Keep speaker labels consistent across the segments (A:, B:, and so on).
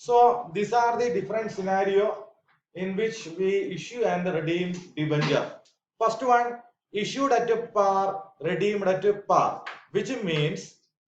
A: So these are the different scenario in which we issue and redeem debenture. First one, issued at par, redeemed at par, which means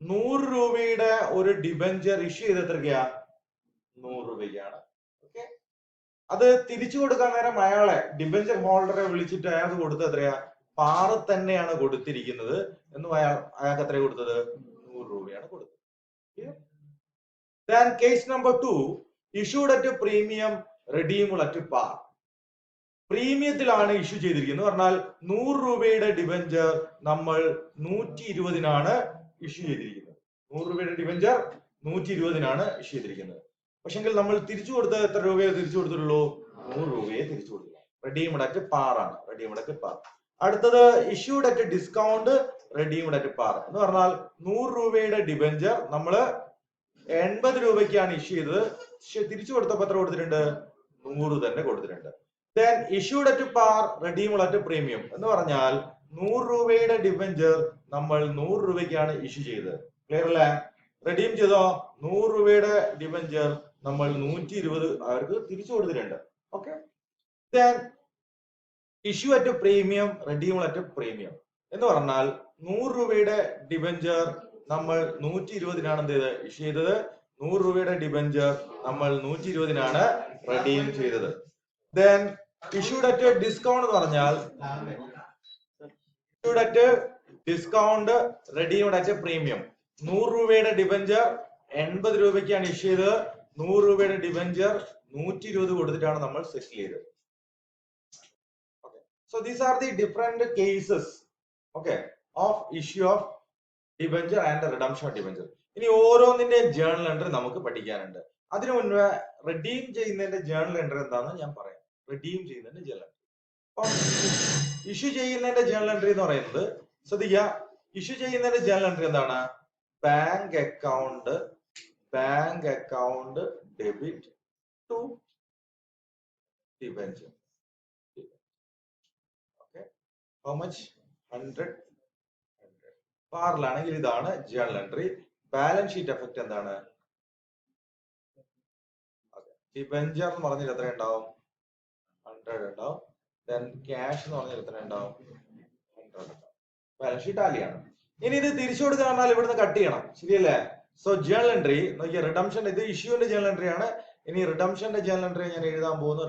A: 100 രൂപയുടെ ഒരു debenture issue ചെയ്ത് എത്രയ്ക്കാ 100 രൂപയ്ക്കാണ്. Okay, അത് തിരിച്ചു കൊടുക്കാൻ നേരം അയാളെ ഡിബഞ്ചർ ഹോൾഡറെ വിളിച്ചിട്ട് അയാൾ കൊടുത്തത് എത്രയാ പാറ് തന്നെയാണ് കൊടുത്തിരിക്കുന്നത് എന്ന് അയാൾക്ക് എത്ര കൊടുത്തത് 100 രൂപയാണ് കൊടുത്തത്. Then case number 2, issued at premium, redeemed at par. പ്രീമിയത്തിലാണ് ഇഷ്യൂ ചെയ്തിരിക്കുന്നത് പറഞ്ഞാൽ 100 രൂപയുടെ ഡിബഞ്ചർ നമ്മൾ 120-നാണ് ഇഷ്യൂ ചെയ്തിരിക്കുന്നത്. 100 രൂപയുടെ ഡിബഞ്ചർ 120-നാണ് ഇഷ്യൂ ചെയ്തിരിക്കുന്നത്. പക്ഷെങ്കിൽ നമ്മൾ തിരിച്ചു കൊടുത്തത് എത്ര രൂപയെ തിരിച്ചു കൊടുത്തിട്ടുള്ളൂ? 100 രൂപയെ തിരിച്ചു കൊടുത്തില്ല. റെഡീംഡ് അറ്റ് പാർ ആണ്. Redeemed at par. അടുത്തത് issued at discount, redeemed at par എന്ന് പറഞ്ഞാൽ 100 രൂപയുടെ ഡിബഞ്ചർ നമ്മൾ 80 രൂപയ്ക്കാണ് ഇഷ്യൂ ചെയ്തത്. തിരിച്ചു കൊടുത്തപ്പോൾ എത്ര കൊടുത്തിട്ടുണ്ട്? 100 തന്നെ കൊടുത്തിട്ടുണ്ട്. Then issued at par, redeemed at premium എന്ന് പറഞ്ഞാൽ 100 രൂപയുടെ ഡിബഞ്ചർ നമ്മൾ 100 രൂപയ്ക്കാണ് ഇഷ്യൂ ചെയ്തത്. ക്ലിയർ അല്ലേ? റെഡീം ചെയ്തോ? 100 രൂപയുടെ ഡിബഞ്ചർ നമ്മൾ 120 അവർക്ക് തിരിച്ചു കൊടുത്തിട്ടുണ്ട്. Okay. Then issue at premium, redeemed at premium എന്ന് പറഞ്ഞാൽ 100 രൂപയുടെ ഡിബഞ്ചർ നമ്മൾ 120-നാണ് എന്ത് ചെയ്തത്? ഇഷ്യൂ ചെയ്തത്. 100 രൂപയുടെ ഡിബഞ്ചർ നമ്മൾ 120-നാണ് റെഡീം ചെയ്തത്. Then issued at discount എന്ന് പറഞ്ഞാൽ issued at discount, redeemed at premium. 100 രൂപയുടെ ഡിബഞ്ചർ 80 രൂപയ്ക്കാണ് ഇഷ്യൂ ചെയ്തത്. 100 രൂപയുടെ ഡിബഞ്ചർ 120 കൊടുത്തിട്ടാണ് നമ്മൾ സെറ്റിൽ ചെയ്തത്. Okay. So these are the different cases, okay, of issue of debenture and redemption of debenture. ഇനി ഓരോന്നിന്റെ ജേർണൽ എൻട്രി നമുക്ക് പഠിക്കാനുണ്ട്. അതിനു മുൻപ് റിഡീം ചെയ്യുന്നതിന്റെ ജേർണൽ എൻട്രി എന്താണെന്ന് ഞാൻ പറയാം. റിഡീം ചെയ്യുന്നതിന്റെ ജേർണൽ എൻട്രി, ഇഷ്യൂ ചെയ്യുന്നതിന്റെ ജേർണൽ എൻട്രി എന്ന് പറയുന്നത് ശ്രദ്ധിക്കുക. ഇഷ്യൂ ചെയ്യുന്നതിന്റെ ജേർണൽ എൻട്രി എന്താണ്? Bank account debit to debenture. Okay, how much? 100. പാറിലാണെങ്കിൽ ഇതാണ് journal entry. Balance sheet effect എന്താണ്? ഡിബഞ്ചർ എന്ന് പറഞ്ഞാൽ എത്ര ഉണ്ടാവും? 100 ഉണ്ടാവും. ദെൻ ക്യാഷ് എന്ന് പറഞ്ഞാൽ എത്ര ഉണ്ടാവും? 100 ഉണ്ടാവും. ബാലൻസ് ഷീറ്റ് ടാലിയാണ്. ഇനി ഇത് തിരിച്ചു കൊടുക്കാൻ പറഞ്ഞാൽ ഇവിടുന്ന് കട്ട് ചെയ്യണം, ശരിയല്ലേ? സോ ജേർണൽ എൻട്രി നോക്കിയ റിഡംഷൻ, ഇത് ഇഷ്യൂന്റെ ജേർണൽ എൻട്രി ആണ്. ഇനി റിഡംഷന്റെ ജേർണൽ എൻട്രി ഞാൻ എഴുതാൻ പോകുന്നു.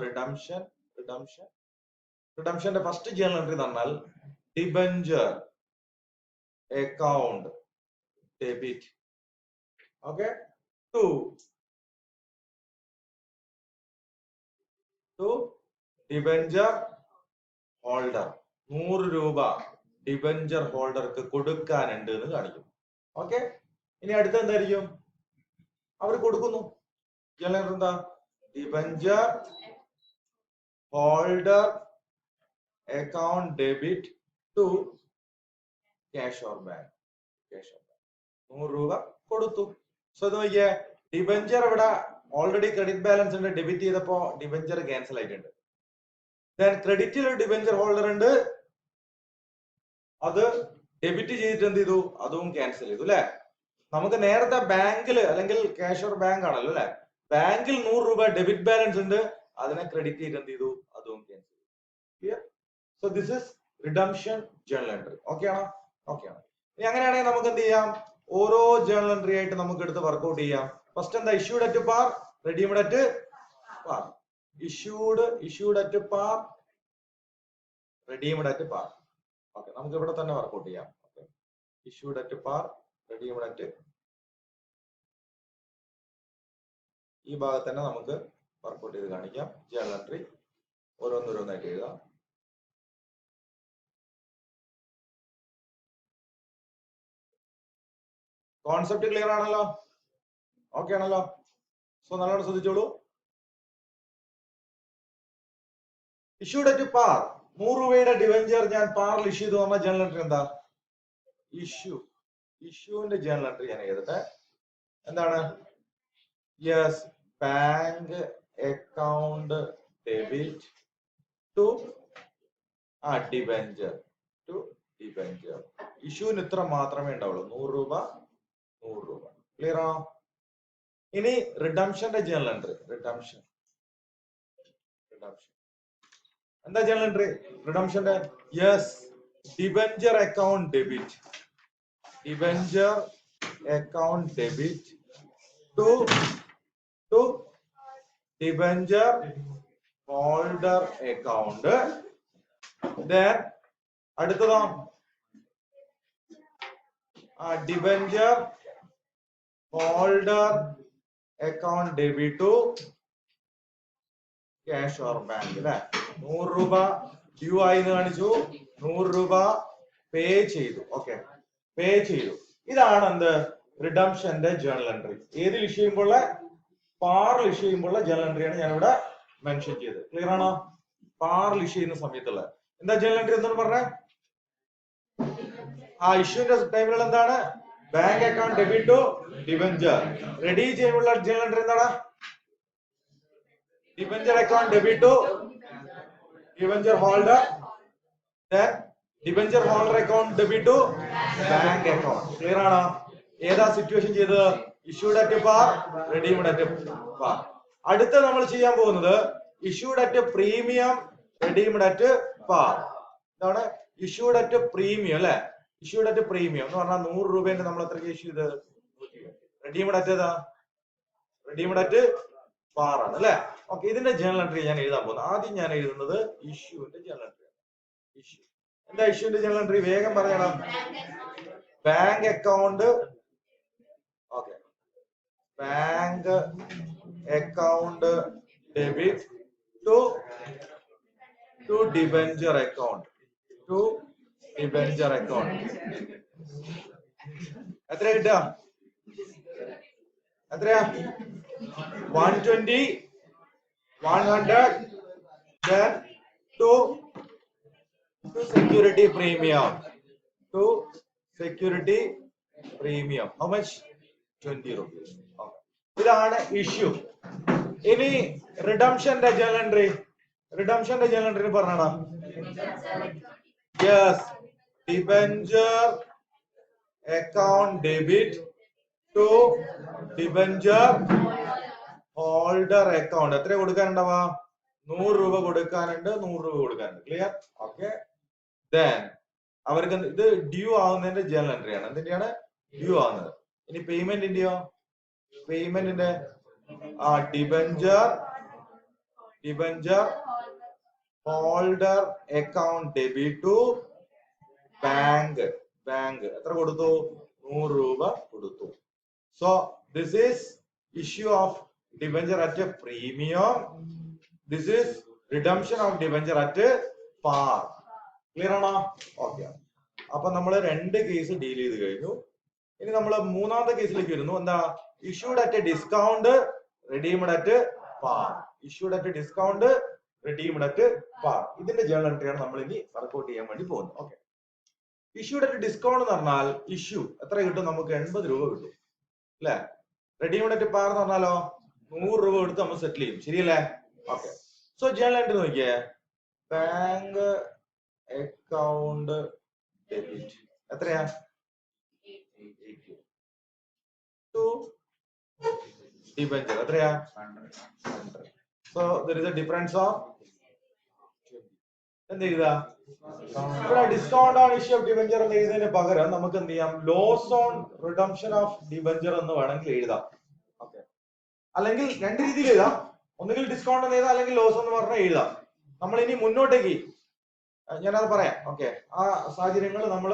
A: റിഡംഷന്റെ ഫസ്റ്റ് ജേർണൽ എൻട്രി എന്ന് പറഞ്ഞാൽ debenture account debit, okay, to debenture holder. 100 രൂപ ഡിബഞ്ചർ ഹോൾഡർക്ക് കൊടുക്കാനുണ്ട് എന്ന് കാണിക്കും. ഓക്കെ, ഇനി അടുത്ത എന്തായിരിക്കും? അവർ കൊടുക്കുന്നു. ജേർണൽ എന്താ? Debenture holder account debit to cash or bank. 100 രൂപ കൊടുത്തു. സോ ഇത് നോക്കിയേ, ഡിബഞ്ചർ ഇവിടെ ഓൾറെഡി ക്രെഡിറ്റ് ബാലൻസ് ഉണ്ട്. ഡെബിറ്റ് ചെയ്തപ്പോ ഡിബഞ്ചർ ക്യാൻസൽ ആയിട്ടുണ്ട്. ദെൻ ക്രെഡിറ്റിൽ ഒരു ഡിബഞ്ചർ ഹോൾഡർ ഉണ്ട്, അത് ഡെബിറ്റ് ചെയ്തിട്ട് എന്ത് ചെയ്തു? അതും ക്യാൻസൽ ചെയ്തു അല്ലെ? നമുക്ക് നേരത്തെ ബാങ്കിൽ അല്ലെങ്കിൽ ക്യാഷ് ഓർ ബാങ്ക് ആണല്ലോ അല്ലെ? ബാങ്കിൽ 100 രൂപ ഡെബിറ്റ് ബാലൻസ് ഉണ്ട്, അതിനെ ക്രെഡിറ്റ് ചെയ്തിട്ട് എന്ത് ചെയ്തു? അതും ക്യാൻസൽ ചെയ്തു. Clear? So this is redemption journal entry. Okay ആണോ? ഓക്കെ ആണ്. ഇനി അങ്ങനെയാണെങ്കിൽ നമുക്ക് എന്ത് ചെയ്യാം? ഓരോ ജേർണൽ എൻട്രി ആയിട്ട് നമുക്ക് എടുത്ത് വർക്ക്ഔട്ട് ചെയ്യാം. ഫസ്റ്റ് എന്താ? Issued at par, redeemed at par. Issued at par, redeemed at par. Okay, നമുക്ക് ഇവിടെ തന്നെ വർക്ക്ഔട്ട് ചെയ്യാം. Okay, issued at par, redeemed at, ഈ ഭാഗത്ത് തന്നെ നമുക്ക് വർക്ക്ഔട്ട് ചെയ്ത് കാണിക്കാം. ജേർണൽ എൻട്രി ഓരോന്നോരോന്നായിട്ട് എഴുതാം. കോൺസെപ്റ്റ് ക്ലിയർ ആണല്ലോ? ഓക്കെ ആണല്ലോ? സോ നല്ലോണം ശ്രദ്ധിച്ചോളൂ. ഇഷ്യൂഡ് അറ്റ് പാർ, 100 രൂപയുടെ ഡിബഞ്ചർ ഞാൻ പാറിൽ ഇഷ്യൂ ചെയ്തു പറഞ്ഞ ജേർണൽ എൻട്രി എന്താ? ഇഷ്യൂവിന്റെ ജേർണൽ എൻട്രി ഞാൻ എഴുതട്ടെ. എന്താണ്? Yes, bank account debit to debenture. ഇഷ്യൂവിന് ഇത്ര മാത്രമേ ഉണ്ടാവുള്ളൂ, 100 രൂപ. ക്ലിയർ ആണോ? ഇനി റിഡംഷന്റെ ജേണൽ എൻട്രി. റിഡംഷൻ എന്താ ജേണൽ എൻട്രി റിഡംഷന്റെ? Yes, debenture account debit. Debenture account debit to debenture holder account. Then അടുത്തതോ debenture holder account debit to cash or bank. അല്ലെ, 100 രൂപ ഡ്യൂ ആയി എന്ന് കാണിച്ചു, 100 രൂപ പേ ചെയ്തു. ഓക്കെ, പേ ചെയ്തു. ഇതാണ് എന്ത് റിഡംഷന്റെ ജേണൽ എൻട്രി. ഏതിൽ ഇഷ്യൂ ചെയ്യുമ്പോൾ? പാറിൽ ഇഷ്യൂ ചെയ്യുമ്പോൾ ജേണൽ എൻട്രിയാണ് ഞാൻ ഇവിടെ മെൻഷൻ ചെയ്തത്. ക്ലിയർ ആണോ? പാറിൽ ഇഷ്യൂ ചെയ്യുന്ന സമയത്തുള്ള എന്താ ജേണൽ എൻട്രി എന്താണ് പറഞ്ഞേ? ഇഷ്യൂന്റെ ടൈമിലുള്ള എന്താണ്? Bank account debit to debenture. Redeem ചെയ്യുമ്പോൾ ജേണൽ എൻട്രി എന്താണ്? Debenture account debit to debenture holder. then debenture holder account debit to bank account. Clear ആണോ? ഏതാ സിറ്റുവേഷൻ ചെയ്തത്? Issued at par, redeemed at par. അടുത്ത നമ്മൾ ചെയ്യാൻ പോകുന്നത് issued at premium, redeemed at par. ഇതാണ് ഇഷ്യൂഡ് അറ്റ് പ്രീമിയം. അല്ലെ, issued at premium എന്ന് പറഞ്ഞാൽ 100 രൂപേന്റെ നമ്മൾ എത്രയ്ക്ക് ഇഷ്യൂ ചെയ്ത്? റെഡീംഡ് അറ്റ് ഏതാ? റെഡീംഡ് അറ്റ് പാർ ആണ്. അല്ലെ, ഓക്കെ. ഇതിന്റെ ജേണൽ എൻട്രി ഞാൻ എഴുതാൻ പോകുന്നത്. ആദ്യം ഞാൻ എഴുതുന്നത് ഇഷ്യൂന്റെ ജേണൽ എൻട്രി. ഇഷ്യൂ എന്താ? ഇഷ്യൂന്റെ ജേണൽ എൻട്രി വേഗം പറയണം. Bank account. Okay, bank account debit to debenture account. To debenture account. എത്ര കിട്ടുക? എത്രയാ? 120, 100. then to security premium. To security premium. How much? 20 rupees. Okay. ഇതാണ് ഇഷ്യൂ. ഇനി റിഡംഷന്റെ ജേണൽ എൻട്രി. റിഡംഷന്റെ ജേണൽ എൻട്രി പറഞ്ഞാടാ. Yes, debenture account debit to debenture holder account. എത്ര കൊടുക്കാനുണ്ടാവാ? 100 രൂപ കൊടുക്കാനുണ്ട്, 100 രൂപ കൊടുക്കാനുണ്ട്. ക്ലിയർ? ഓക്കെ. ദെൻ അവർക്ക് ഇത് ഡ്യൂ ആവുന്നതിന്റെ ജേണൽ എൻട്രി ആണ്. എന്തിന്റെയാണ്? ഡ്യൂ ആവുന്നത്. ഇനി പേയ്മെന്റിന്റെയോ? പേയ്മെന്റിന്റെ debenture holder account debit to bank. എത്ര കൊടുത്തു? 100 രൂപ കൊടുത്തു. So this is issue of debenture at premium. This is redemption of debenture at par. Clear ആണോ? ഓക്കെ. അപ്പൊ നമ്മൾ 2 കേസ് ഡീൽ ചെയ്ത് കഴിഞ്ഞു. ഇനി നമ്മൾ മൂന്നാമത്തെ കേസിലേക്ക് വരുന്നു. എന്താ? Issued at discount, redeemed at par. Issued at discount, redeemed at par. ഇതിന്റെ ജേണൽ എൻട്രിയാണ് നമ്മൾ ഇനി വർക്ക്ഔട്ട് ചെയ്യാൻ വേണ്ടി പോകുന്നത്. ഓക്കെ. ഇഷ്യൂഡ് അറ്റ് ഡിസ്കൗണ്ട് എന്ന് പറഞ്ഞാൽ ഇഷ്യൂ എത്ര കിട്ടും? നമുക്ക് 80 രൂപ കിട്ടും. അല്ലെ? റെഡീംഡ് അറ്റ് പാർ എന്ന് പറഞ്ഞാലോ 100 രൂപ എടുത്ത് നമ്മൾ സെറ്റിൽ ചെയ്യും. ശരിയല്ലേ? ഓക്കെ. സോ ജേണൽ എൻട്രി നോക്കിയേ. ബാങ്ക് അക്കൗണ്ട് ഡെബിറ്റ് എത്രയാ? ടു ഡിബഞ്ചർ എത്രയാ? 100. So there is a difference of എന്ത് എഴുതാ? ഇവിടെ discount on issue of debenture എന്ന് എഴുതുന്നതിന് പകരം നമുക്ക് എന്ത് ചെയ്യാം? Loss on redemption of debenture എന്ന് വേണമെങ്കിൽ എഴുതാം. ഓക്കെ. അല്ലെങ്കിൽ 2 രീതിയിൽ എഴുതാം. ഒന്നുകിൽ ഡിസ്കൗണ്ട് എന്ന് എഴുതാം, അല്ലെങ്കിൽ ലോസ് എന്ന് പറഞ്ഞാൽ എഴുതാം. നമ്മൾ ഇനി മുന്നോട്ടേക്ക് ഞാനത് പറയാം. ഓക്കെ. ആ സാഹചര്യങ്ങൾ നമ്മൾ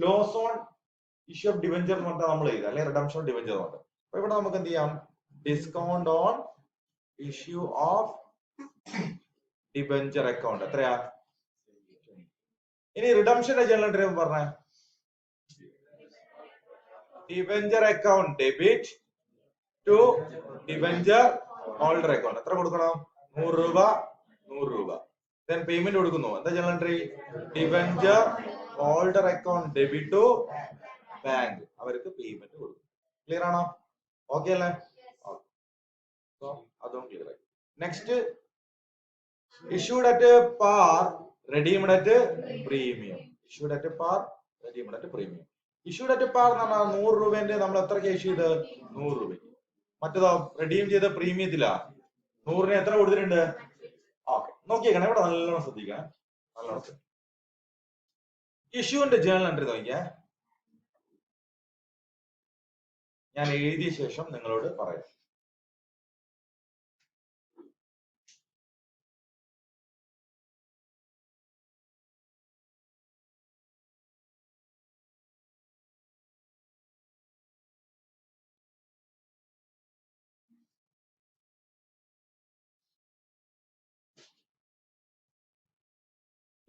A: loss on issue of debenture എന്ന് പറഞ്ഞാൽ നമ്മൾ എഴുതാം, അല്ലെങ്കിൽ റിഡംഷൻ ഓഫ് ഡിബഞ്ചർ എന്ന് പറഞ്ഞാൽ. അപ്പൊ ഇവിടെ നമുക്ക് എന്ത് ചെയ്യാം? Discount on issue of debenture account എത്രയാ? ഇനി റിഡംഷന്റെ ജേണൽ എൻട്രി പറഞ്ഞേ. Debenture account debit to debenture holder account. എത്ര കൊടുക്കണം? 100 രൂപ, 100 രൂപ. ദെൻ പേയ്മെന്റ് കൊടുക്കുന്നു. എന്താ journal entry? Debenture holder account debit to bank. അവർക്ക് പേയ്മെന്റ് കൊടുക്കും. ക്ലിയർ ആണോ? ഓക്കെ അല്ലേ? അതും ക്ലിയർ ആയി. Next issued at par, redeemed at premium. Issued at par, redeemed at premium. Issued at par എന്ന് പറഞ്ഞാൽ 100 രൂപേന്റെ നമ്മൾ എത്രയ്ക്ക് ഇഷ്യൂ ചെയ്ത്? 100 രൂപയ്ക്ക്. മറ്റേതോ റെഡീം ചെയ്ത പ്രീമിയത്തിലാ 100-ന് എത്ര കൊടുത്തിട്ടുണ്ട്? ഓക്കെ, നോക്കിയേക്കണേ ഇവിടെ നല്ലോണം ശ്രദ്ധിക്കണം. നല്ലോണം ഇഷ്യൂവിന്റെ ജേണൽ എൻട്രി നോക്കിയേ. ഞാൻ എഴുതിയ ശേഷം നിങ്ങളോട് പറയാം.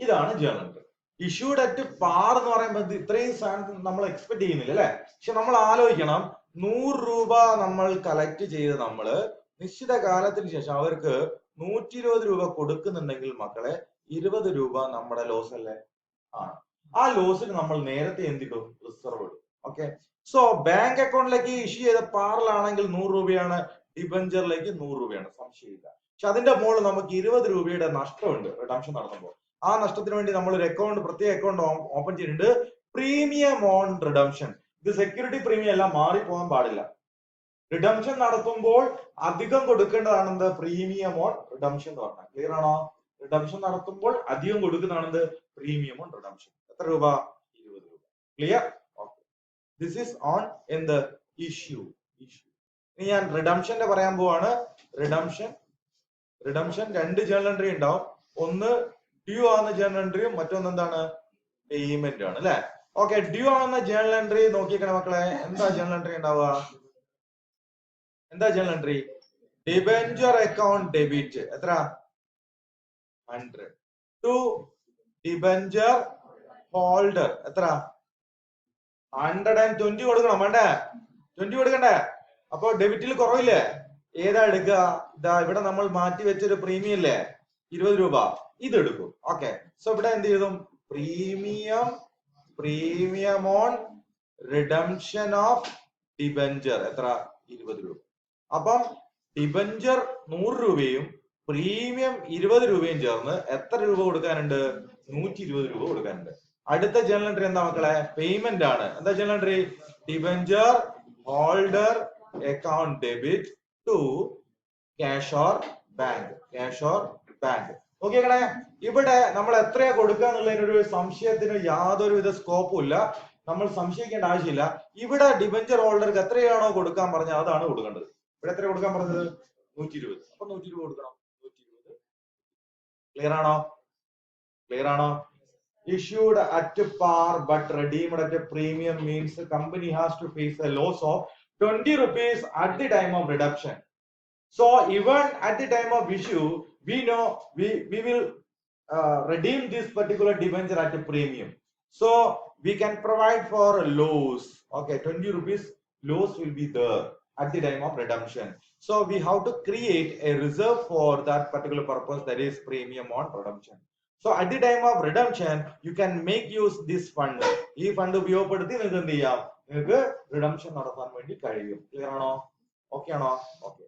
A: ഇതാണ് journal entry. Issued at par എന്ന് പറയുമ്പോൾ ഇത്രയും സാധനം നമ്മൾ എക്സ്പെക്ട് ചെയ്യുന്നില്ല അല്ലെ? പക്ഷെ നമ്മൾ ആലോചിക്കണം, 100 രൂപ നമ്മൾ കളക്ട് ചെയ്ത് നമ്മള് നിശ്ചിത കാലത്തിന് ശേഷം അവർക്ക് 120 രൂപ കൊടുക്കുന്നുണ്ടെങ്കിൽ മക്കളെ 20 രൂപ നമ്മുടെ ലോസ് അല്ലേ? ആണ്. ആ ലോസിന് നമ്മൾ നേരത്തെ എന്തിടും? റിസർവ് ഇടും. ഓക്കെ, സോ ബാങ്ക് അക്കൗണ്ടിലേക്ക് ഇഷ്യൂ ചെയ്ത പാറിലാണെങ്കിൽ 100 രൂപയാണ്, ഡിബഞ്ചറിലേക്ക് 100 രൂപയാണ്, സംശയമില്ല. പക്ഷെ അതിന്റെ മുകളിൽ നമുക്ക് 20 രൂപയുടെ നഷ്ടമുണ്ട് റിഡംഷൻ നടത്തുമ്പോൾ. ആ നഷ്ടത്തിന് വേണ്ടി നമ്മൾ ഒരു അക്കൗണ്ട്, പ്രത്യേക അക്കൗണ്ട് ഓപ്പൺ ചെയ്തിട്ടുണ്ട്, പ്രീമിയം ഓൺ റിഡംഷൻ. ഇത് സെക്യൂരിറ്റി പ്രീമിയം എല്ലാം മാറിപ്പോകാൻ പാടില്ല. റിഡംഷൻ നടത്തുമ്പോൾ അധികം കൊടുക്കേണ്ടതാണ് എന്ത്? പ്രീമിയം ഓൺ റിഡംഷൻ എന്ന് പറഞ്ഞാൽ ക്ലിയർ ആണോ? റിഡംഷൻ നടത്തുമ്പോൾ അധികം കൊടുക്കുന്നതാണെന്ത്? Premium on redemption. എത്ര രൂപ? 20 രൂപ. Clear? Okay, this is on എന്ത്? ഇഷ്യൂ. ഇനി ഞാൻ റിഡംഷന്റെ പറയാൻ പോവാണ്. റിഡംഷൻ രണ്ട് ജേണൽ എൻട്രി ഉണ്ടാവും. ഒന്ന് ഡ്യൂ ആവുന്ന ജേണൽ എൻട്രിയും മറ്റൊന്ന് എന്താണ്? പേയ്മെന്റ് ആണ് അല്ലെ? ഓക്കെ, ഡ്യൂ ആവുന്ന ജേണൽ എൻട്രി നോക്കിക്കണേ മക്കളെ. എന്താ ജേണൽ എൻട്രി ഉണ്ടാവുക? എന്താ journal entry? Debenture account debit എത്ര? 100 ടു ഡിബെഞ്ചർ ഹോൾഡർ എത്ര? 120 കൊടുക്കണം. വേണ്ടേ? 20 കൊടുക്കണ്ടേ? അപ്പൊ ഡെബിറ്റിൽ കുറവില്ലേ? ഏതാ എടുക്കുക? ഇതാ ഇവിടെ നമ്മൾ മാറ്റി വെച്ചൊരു പ്രീമിയം അല്ലേ, 20 രൂപ, ഇത് എടുക്കും. ഓക്കെ, സോ ഇവിടെ എന്ത് ചെയ്തും? Premium on redemption of debenture എത്ര? 20 രൂപ. അപ്പം ഡിബഞ്ചർ 100 രൂപയും പ്രീമിയം 20 രൂപയും ചേർന്ന് എത്ര രൂപ കൊടുക്കാനുണ്ട്? 120 രൂപ കൊടുക്കാനുണ്ട്. അടുത്ത ജേണൽ എൻട്രി എന്താ മക്കളെ? പേയ്മെന്റ് ആണ്. എന്താ journal entry? Debenture holder account debit to cash or bank. നോക്കിയേക്കണേ, ഇവിടെ നമ്മൾ എത്രയാ കൊടുക്കുക എന്നുള്ളതിനൊരു സംശയത്തിന് യാതൊരുവിധ സ്കോപ്പും ഇല്ല. നമ്മൾ സംശയിക്കേണ്ട ആവശ്യമില്ല. ഇവിടെ ഡിബഞ്ചർ ഹോൾഡർക്ക് എത്രയാണോ കൊടുക്കാൻ പറഞ്ഞത് അതാണ് കൊടുക്കേണ്ടത്. ഇവിടെ എത്ര കൊടുക്കാൻ പറഞ്ഞത്? 120. അപ്പൊ 120 കൊടുക്കണം. 120. ക്ലിയർ ആണോ? Issued at par but redeemed at a premium means the company has to face a loss of 20 rupees at the time of redemption. So even at the time of issue, we know we will redeem this particular debenture at a premium. So we can provide for a loss. Okay, 20 rupees loss will be there at the time of redemption. So we have to create a reserve for that particular purpose, that is premium on redemption. So at the time of redemption, you can make use this fund. ഈ fund ഉപയോഗപ്പെടുത്തി നിങ്ങൾക്ക് എന്ത് ചെയ്യാം? നിങ്ങൾക്ക് redemption നടത്താൻ വേണ്ടി കഴിയും. Clear ആണോ? ഓക്കെ ആണോ? ഓക്കെ.